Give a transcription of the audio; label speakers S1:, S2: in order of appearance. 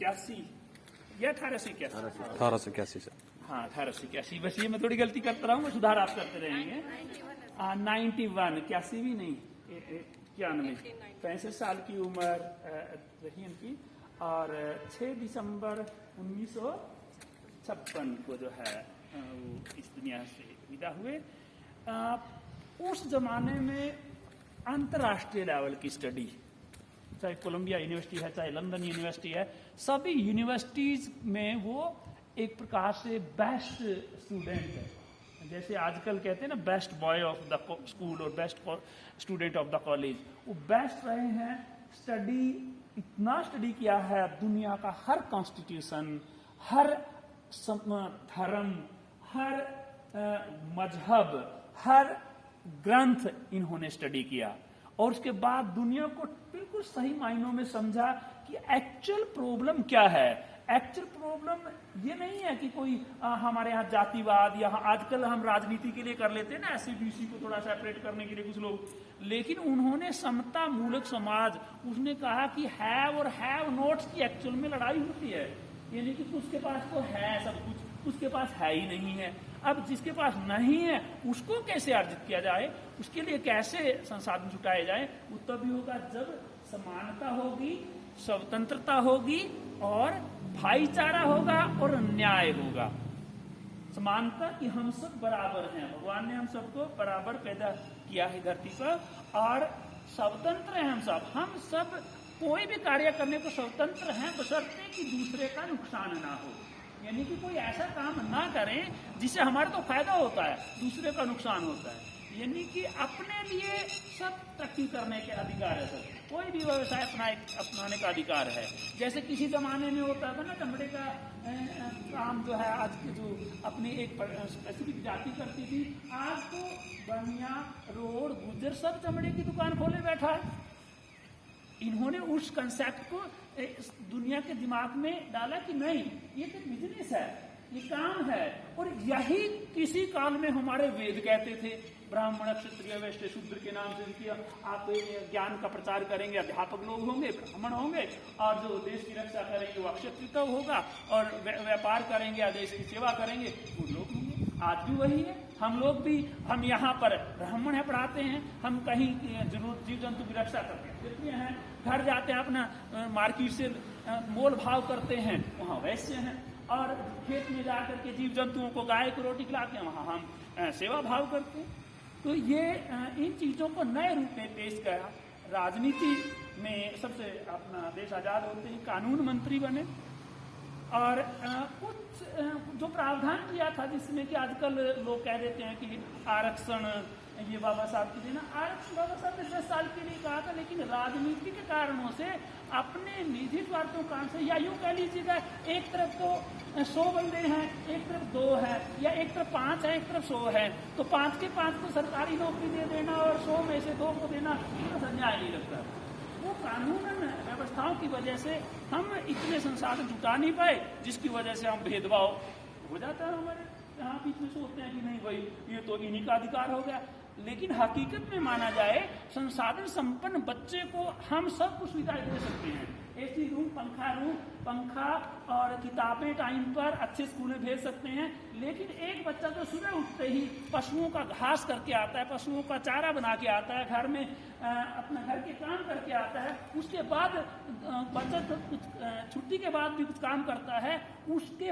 S1: 1881 या 1881?
S2: 1881 से।
S1: हाँ 1881, बस ये मैं थोड़ी गलती करता रहा हूँ, मैं सुधार आप करते रहेंगे। 91, 81 भी नहीं, 91, 65 साल की उम्र रही इनकी, और 6 दिसंबर 1956 को जो है वो इस दुनिया से विदा हुए। उस जमाने में अंतर्राष्ट्रीय लेवल की स्टडी, चाहे कोलंबिया यूनिवर्सिटी है, चाहे लंदन यूनिवर्सिटी है, सभी यूनिवर्सिटीज में वो एक प्रकार से बेस्ट स्टूडेंट है। जैसे आजकल कहते हैं ना best boy of the school और best student of the college, वो बेस्ट रहे हैं। स्टडी, इतना स्टडी किया है दुनिया का हर कॉन्स्टिट्यूशन, हर धर्म, हर मजहब, हर ग्रंथ इन्होंने स्टडी किया, और उसके बाद दुनिया को बिल्कुल सही मायनों में समझा कि एक्चुअल प्रॉब्लम क्या है। एक्चुअल प्रॉब्लम ये नहीं है कि कोई हमारे यहाँ जातिवाद, या आजकल हम राजनीति के लिए कर लेते हैं ना, SC-BC को थोड़ा सेपरेट करने के लिए कुछ लोग, लेकिन उन्होंने समता मूलक समाज, उसने कहा कि हैव और हैव नोट्स की एक्चुअल में लड़ाई होती है। यानी कि उसके पास तो है सब कुछ, उसके पास है ही नहीं है। अब जिसके पास नहीं है उसको कैसे अर्जित किया जाए, उसके लिए कैसे संसाधन जुटाए जाए, वो तभी होगा जब समानता होगी, स्वतंत्रता होगी, और भाईचारा होगा, और न्याय होगा। समानता कि हम सब बराबर हैं, भगवान ने हम सबको बराबर पैदा किया है धरती पर, और स्वतंत्र हैं हम सब कोई भी कार्य करने को स्वतंत्र हैं, बशर्ते कि दूसरे का नुकसान ना हो। यानी कि कोई ऐसा काम ना करें जिससे हमारा तो फायदा होता है, दूसरे का नुकसान होता है। यानी कि अपने लिए सब तरक्की करने के अधिकार है सर, कोई भी व्यवसाय अपनाने का अधिकार है। जैसे किसी जमाने में होता था ना, चमड़े का काम जो है, आज के जो अपनी एक स्पेसिफिक जाति करती थी, आज तो बनिया, रोड, गुजर सब चमड़े की दुकान खोले बैठा है। इन्होंने उस कंसेप्ट को दुनिया के दिमाग में डाला कि नहीं, ये तो बिजनेस है, ये काम है। और यही किसी काल में हमारे वेद कहते थे, ब्राह्मण, क्षत्रिय, वैश्य, शूद्र के नाम से किया, आप ज्ञान का प्रचार करेंगे, अध्यापक लोग होंगे, ब्राह्मण होंगे, और जो देश की रक्षा करेंगे वो क्षत्रिय होगा, और व्यापार करेंगे या देश की सेवा करेंगे वो लोग होंगे। आज भी वही है। हम लोग भी, हम यहाँ पर ब्राह्मण है पढ़ाते हैं, हम कहीं जरूर जीव जंतु की रक्षा करते हैं, क्षत्रिय हैं, घर जाते हैं अपना मार्केट से मोल भाव करते हैं, वहाँ वैश्य हैं, और खेत में जा करके जीव जंतुओं को, गाय को रोटी खिलाते हैं, वहाँ हम सेवा भाव करते हैं। तो ये इन चीजों को नए रूप में पेश किया। राजनीति में सबसे अपना देश आजाद होते ही कानून मंत्री बने, और कुछ जो प्रावधान किया था जिसमें कि आजकल लोग कह देते हैं कि आरक्षण ये बाबा साहब की देना, आरक्षण बाबा साहब ने 10 साल के लिए कहा था, लेकिन राजनीति के कारणों से, अपने निजी स्वार्थों के कारण से, या यूं कह लीजिएगा एक तरफ तो 100 बंदे हैं, एक तरफ 2 है, या एक तरफ 5 है, एक तरफ 100 है, तो 5 के 5 को सरकारी नौकरी दे देना और 100 में से 2 को देना, तो अन्याय नहीं लगता। वो कानूनन व्यवस्थाओं की वजह से हम इतने संसाधन जुटा नहीं पाए, जिसकी वजह से हम भेदभाव हो जाता है हमारे यहाँ बीच में। सोचते हैं कि नहीं भाई ये तो इन्हीं का अधिकार हो गया, लेकिन हकीकत में माना जाए संसाधन संपन्न बच्चे को हम सब कुछ सुविधाएं दे सकते हैं। एसी रूम, पंखा और किताबें टाइम पर अच्छे स्कूल में भेज सकते हैं, लेकिन एक बच्चा तो सुबह उठते ही पशुओं का घास करके आता है, पशुओं का चारा बना के आता है, घर में अपना घर के काम करके आता है, उसके बाद बच्चा छुट्टी के बाद भी कुछ काम करता है, उसके